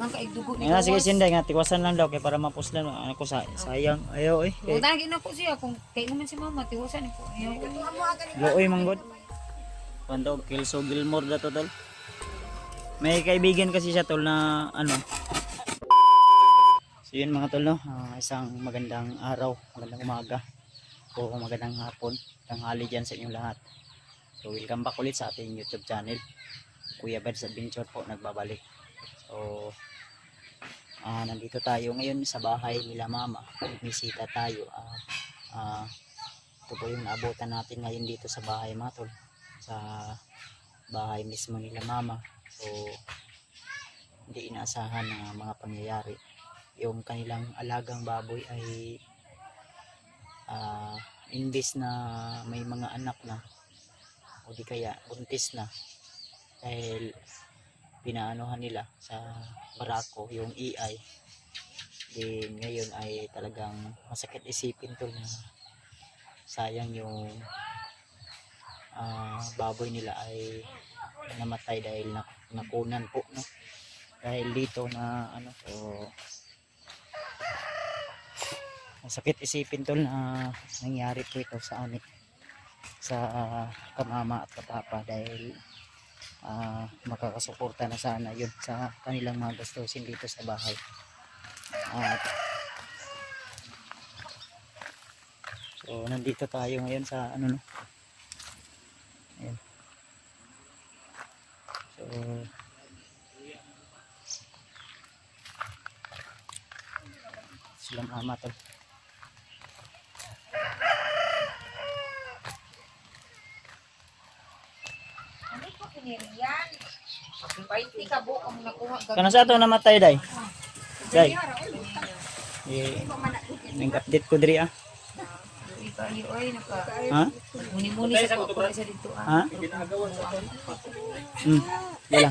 daghang kaig dugo ni Nga sige gawas. sinday nga tiwasan lang daw kay para mapuslan ano ko sayang ayo eh. O tagi na ko siya kung kay man si mama tiwasan ko. Ayaw. Looy manggod. Kuanto Kelso Gilmore dato tol. May kaibigan kasi siya tol na ano. So yun mga tol no, isang magandang araw, magandang umaga o magandang hapon, tanghali dyan sa inyong lahat. So welcome back ulit sa ating YouTube channel, Kuya Birds Adventure po nagbabalik. So nandito tayo ngayon sa bahay nila mama, bisita tayo at ito po yung naabutan natin ngayon dito sa bahay mga tol, sa bahay mismo nila mama. So hindi inaasahan na mga pangyayari. Yung kanilang alagang baboy ay imbis na may mga anak na o di kaya buntis na dahil pinaanuhan nila sa barako yung iay, din ngayon ay talagang masakit isipin to na sayang yung baboy nila ay namatay dahil nakunan po no, dahil dito na ano. So masakit isipin tol na nangyari po ito sa amin, sa kamama at kapapa, dahil makakasuporta na sana yun sa kanilang mga gastusin dito sa bahay. So nandito tayo ngayon sa ano no. Ayan. So sila mama tol. Kana sa ato namatay day. Day. Ning update ko diri ah. Ha? Muni-muni sa pagkuha sa dito Ha? Wala.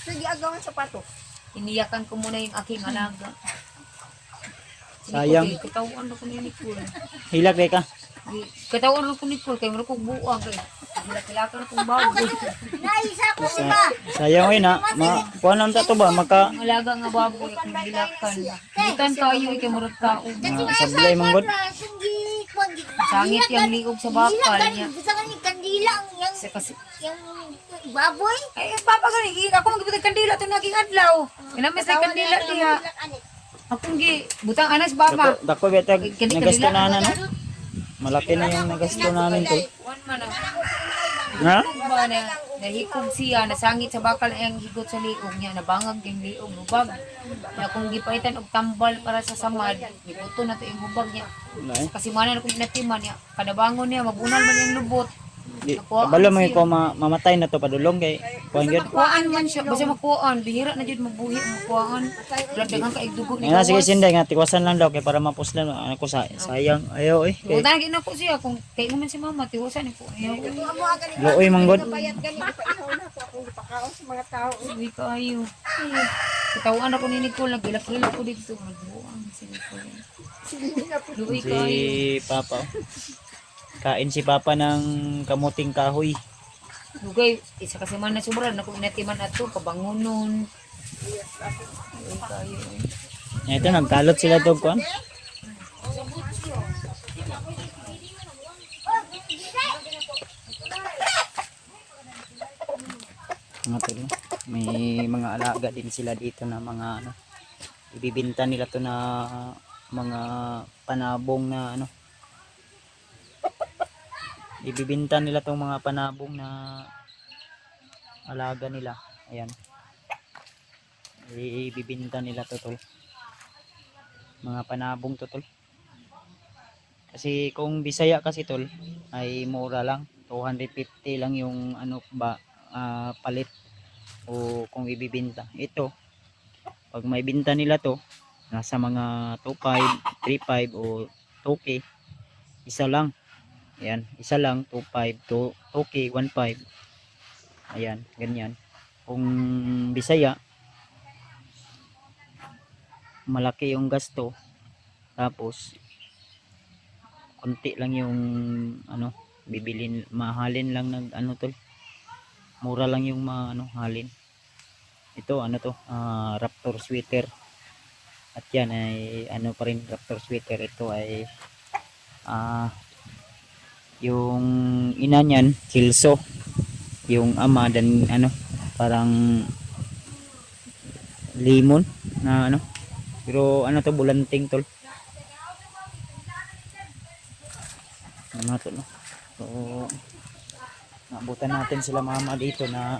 Sige, agawan sa pato. Iniyakan ko muna yung aking alaga. Sayang. Katawan ko ni Nicole. Hilag day ka. Katawan ko ni Nicole kay mura ko buwag eh. Hilak-hilakan akong baboy. Naisa ko diba? Sayang oy na. Kuan lang ta to ba maka Ang alaga nga baboy kung hilakan. Butan tayo kay mura tao. sablay manggod. Sangit yung liog sa bakal niya. Gusto ka ni kandila ang Kasi yung baboy. ay papa gani ako nang gibutang kandila to naging adlaw. Inamis na kandila diha. Akong gi butang anas baba. Dako betag Kani nagasto kandila na no. Malaki na yung nagasto namin to. Wan man ah. Ha? Ba na nahikog siya nasangit sa bakal ang higot sa liog niya nabangag yung liog hubag. Na kung gipaitan og tambal para sa samad, gibuto na to yung hubag niya. Wala eh. Kasi mana na kung inatiman niya, kadabangon niya mabunal man yung lubot. Kabalo mo ko mamatay na to padulong kay kuan gyud. Makuhaan man siya, basta makuhaan, bihira na jud mabuhi ang makuhaan. Wala daghang kaig dugo ni Nga sige gawas. sinday nga tiwasan lang daw kay para mapuslan ano ko sayang ayo eh. O tagi na ko siya kung kay man si mama tiwasan ko. Ayaw. Looy manggod. Bayad gani ipaihaw na ko akong ipakaon sa mga tao. Uy kayo. Katawan ako ni Nicole, nagilak-ilak ko dito. Magbuang si Nicole. Uy Si kayo. Papa. Kain si Papa ng kamuting kahoy. Dugay, isa kasi man na sobra na kung inatiman ato, kabangunon. Uy kayo. Ito nagkalot sila to kuan. Mga tol, may mga alaga din sila dito na mga ano, ibibinta nila to na mga panabong na ano, ibibinta nila tong mga panabong na alaga nila. Ayan, ibibinta nila to tol, mga panabong to tol. Kasi kung Bisaya kasi tol ay mura lang, 250 lang yung ano ba palit o kung ibibinta. Ito pag may binta nila to nasa mga 2.5, 3.5 o 2K. Isa lang. Ayan, isa lang 2.5 to 2K, 1.5. Ayan, ganyan. Kung Bisaya malaki yung gasto tapos konti lang yung ano bibilin, mahalin lang ng ano tol, mura lang yung ano halin. ito ano to, raptor sweater. At yan ay ano pa rin, raptor sweater. Ito ay yung ina niyan Kilso, yung ama dan ano parang limon na ano, pero ano to, bulanting tol. Ano to, no? So nabutan natin sila mama dito na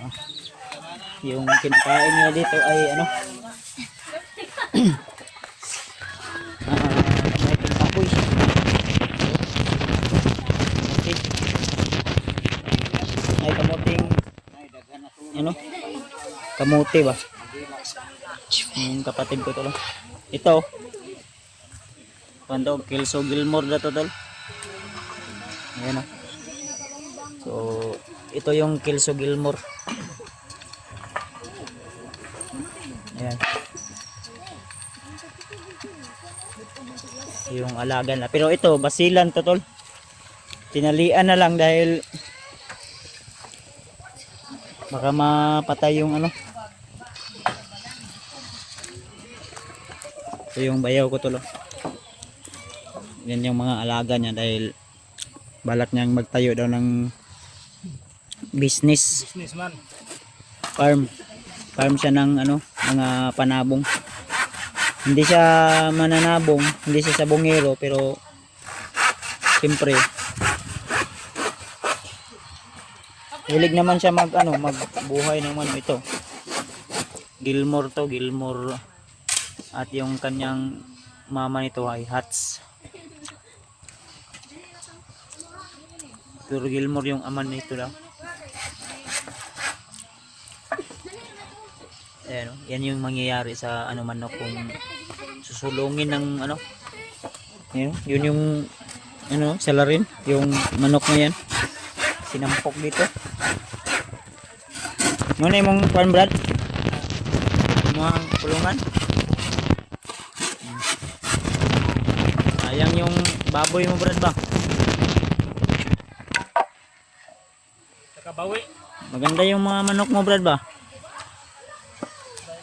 yung kinakain nila dito ay ano kamuting kahoy. Ay kamuting ano, kamuti ba yung kapatid ko tol. Ito pando Kelso Gilmore na to tol. Ayan o. So ito yung Kelso Gilmore. Ayan. Yung alaga na. Pero ito, basilan to tol. Tinalian na lang dahil baka mapatay yung ano. Ito yung bayaw ko tol. Yan yung mga alaga niya dahil balak niyang magtayo daw ng businessman. Farm siya ng ano, mga panabong. Hindi siya mananabong, hindi siya sabongero, pero siyempre hilig naman siya mag ano, magbuhay ng ano. Ito Gilmore to, Gilmore, at yung kanyang mama nito ay Hats. Pero Gilmore yung aman nito daw. Ayan, yan yung mangyayari sa ano manok kung susulungin ng ano. Yun yung ano, salarin, yung manok na yan. Sinampok dito. Ano na yung farm brad? Mga kulungan. Sayang yung baboy mo brad ba? Nakabawi. Maganda yung mga manok mo brad ba?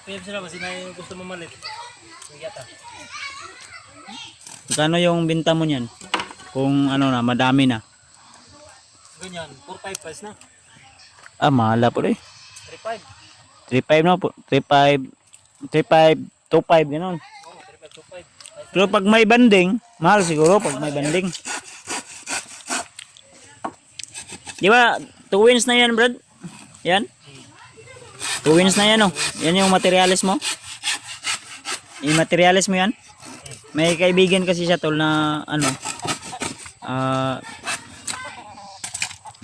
Pwede sila kasi na gusto mamalit. Nagyata. Kano yung binta mo niyan? Kung ano na, madami na. Ganyan, 4-5 price na. Mahala po eh. 3-5. 3.5 no po. 3.5, 3.5, 2.5 gano'n. Oo, 3-5, 2-5. Pero pag may banding, mahal siguro pag may banding. Di ba, 2 wins na yan, Brad? Yan? 2 wins na yan, oh. Yan yung materialis mo. Yung materialis mo yan. May kaibigan kasi siya tol na ano,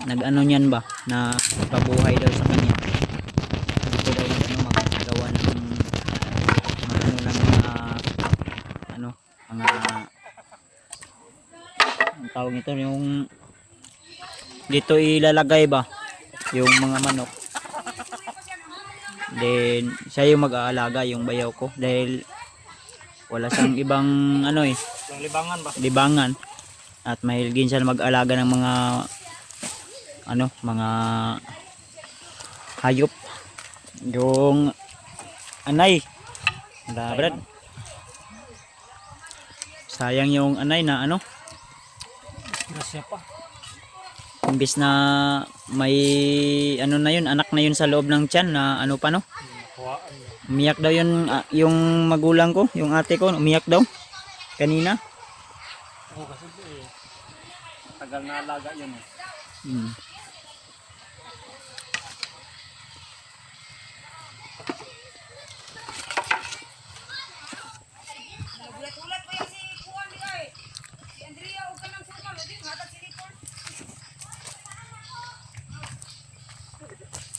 nag-ano niyan ba, na pabuhay daw sa kanya. Gusto daw ano, magagawa ng mga ang tawag nito, yung dito ilalagay ba yung mga manok. Then siya yung mag-aalaga, yung bayaw ko, dahil wala siyang ibang ano Yung libangan ba? libangan, at mahilgin siya mag-alaga ng mga ano, mga hayop. Yung anay, Brad, sayang yung anay na ano, Grasya pa. imbis na may ano na yun, anak na yun sa loob ng tiyan na ano pa no, Kuhaan niya. umiyak daw yun, yung magulang ko, yung ate ko, umiyak daw kanina. Oo, kasi tagal na alaga yun eh. Hmm.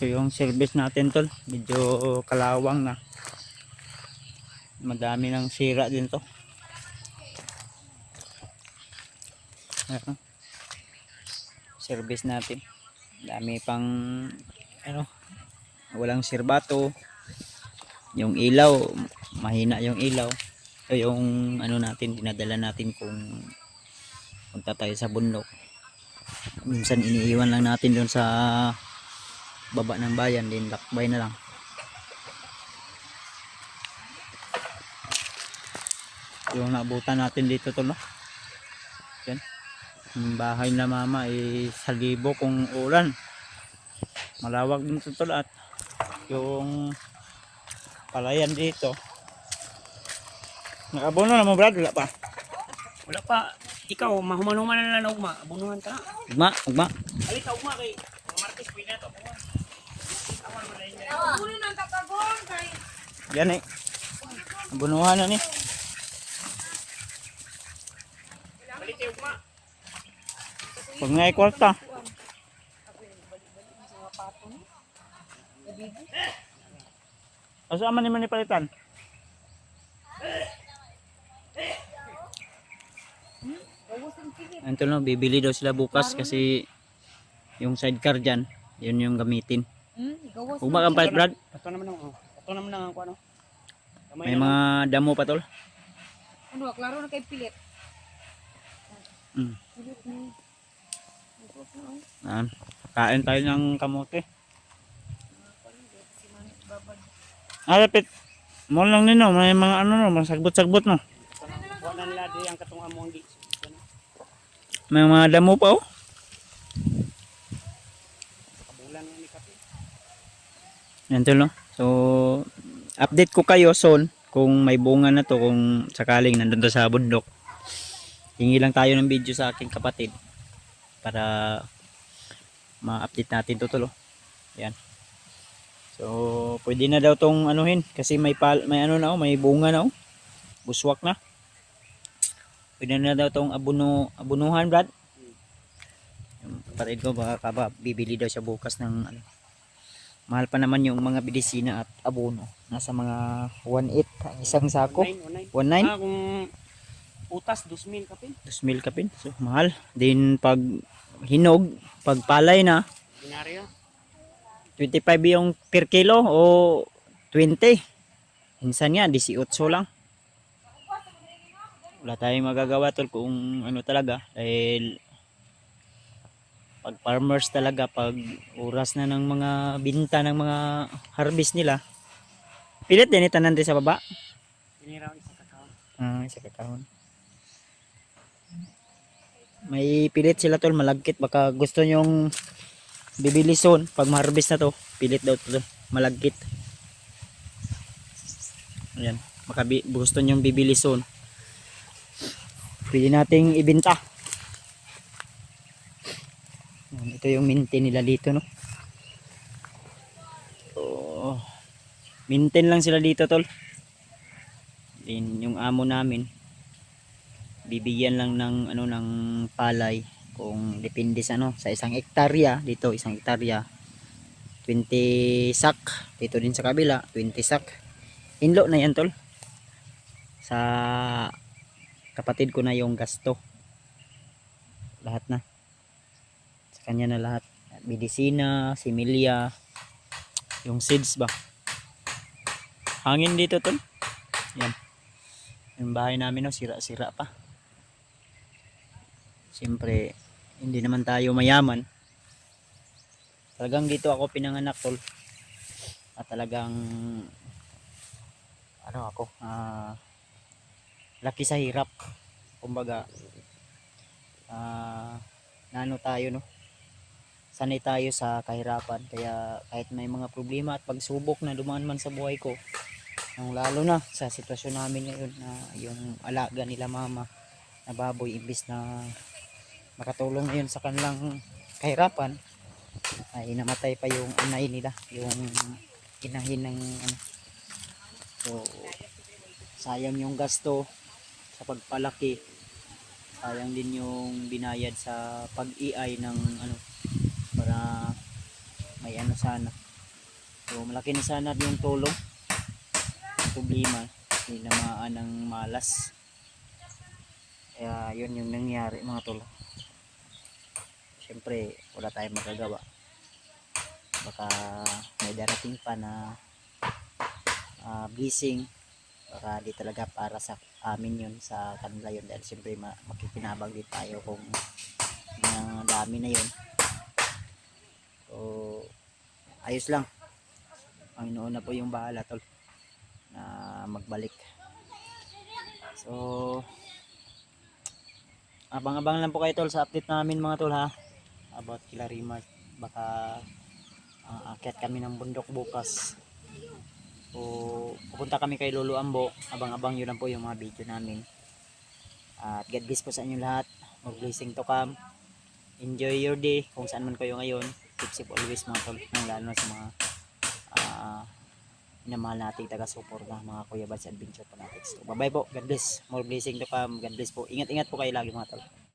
So yung service natin tol, medyo kalawang na, madami ng sira din to. Ayan. Service natin, dami pang ano, walang sirbato. Yung ilaw, mahina yung ilaw. So yung ano natin, dinadala natin kung punta tayo sa bundok, minsan iniiwan lang natin doon sa baba ng bayan, din lakbay na lang. yung naabutan natin dito tol, no? Yan. Yung bahay na mama ay sa libo kung ulan. Malawak din ito tol, at yung palayan dito. Nakabuno na mo Brad, wala pa. Wala pa. Ikaw, mahuman-human na lang ugma. Abunuhan ta. Ugma, ugma. Alit ka ugma kay Martes pwede na to. Abunuhan. Ulo nang kakagon kay Yan eh. Bunuhan na ni. Alit ka ugma. Pag nga kwarta. Asa man ni manipalitan? Ito no, bibili daw sila bukas kasi yung sidecar dyan, yun yung gamitin. gawas. Ugma kang palit Brad? Ito naman ang ito naman ang ano. May mga damo pa tol. Ano, klaro na kay pilit. Mm. Kain tayo ng kamote. Alapit. Mo lang nino, may mga ano no, masagbot-sagbot no. Wa na nila di ang katong among di. May mga damo pa oh. Kabulan ni kape. Yan tol no. So update ko kayo soon kung may bunga na to, kung sakaling nandun to sa bundok. Hingi lang tayo ng video sa aking kapatid para ma-update natin to tol oh. Yan. So pwede na daw tong anuhin kasi may ano na oh, may bunga na oh. Buswak na. Pwede na daw tong abunuhan Brad. Yung kapatid ko baka bibili daw siya bukas ng ano. Mahal pa naman yung mga bidisina at abono. Nasa mga 1.8 ang isang sako. 1.9. Ah, kung utas 2,000 kapin. 2,000 kapin. So mahal. Then pag hinog, pag palay na, Binaryo. 25 yung per kilo o 20. Minsan nga 18 lang. Wala tayong magagawa tol kung ano talaga, dahil pag farmers talaga, pag oras na ng mga binta ng mga harvest nila, pilit din itanan din sa baba. Piniraw isa ka kaon. Isa kakahon. May pilit sila tol, malagkit. Baka gusto nyong bibili soon pag ma-harvest na to, pilit daw to, malagkit. Ayan, baka gusto nyong bibili soon, pwede nating ibenta. Ito yung maintain nila dito no. So, maintain lang sila dito tol. Din yung amo namin bibigyan lang ng ano, ng palay kung depende sa ano, sa isang hektarya. Dito isang hektarya 20 sak, dito din sa kabila 20 sak. Inlo na yan tol. Sa kapatid ko na yung gasto, lahat na sa kanya na lahat. Medisina, similya, yung seeds ba, hangin dito tol. Yan yung bahay namin no, sira-sira pa. Siyempre hindi naman tayo mayaman. Talagang dito ako pinanganak tol, at talagang ano ako, laki sa hirap. Kumbaga nano tayo no, sanay tayo sa kahirapan, kaya kahit may mga problema at pagsubok na dumaan man sa buhay ko, lalo na sa sitwasyon namin ngayon na yung alaga nila mama na baboy, imbis na makatulong ngayon sa kanilang kahirapan, ay namatay pa yung anay nila, yung inahin ng ano. So sayang yung gasto sa pagpalaki, sayang din yung binayad sa pag-iay ng ano, para may ano sana. So malaki na sana yung tulong. Problema tinamaan ng malas, kaya yun yung nangyari mga tol. Siyempre wala tayong magagawa, baka may darating pa na blessing, baka di talaga para sa amin yun, sa kanila yun, dahil siyempre makikinabang din tayo kung ang dami na yun. So ayos lang, Panginoon na po yung bahala tol na magbalik So, abang-abang lang po kayo tol sa update namin mga tol ha. About kila Rima. Baka aakyat kami ng bundok bukas. O pupunta kami kay Lolo Ambo. Abang-abang yun lang po yung mga video namin. At God bless po sa inyo lahat. More blessing to come. Enjoy your day kung saan man kayo ngayon. Keep safe always mga tol. Lalo sa mga minamahal nating taga-suporta mga Kuya Bad sa Adventure Fanatics. So, bye bye po. God bless. More blessing to come. God bless po. Ingat-ingat po kayo lagi mga tol.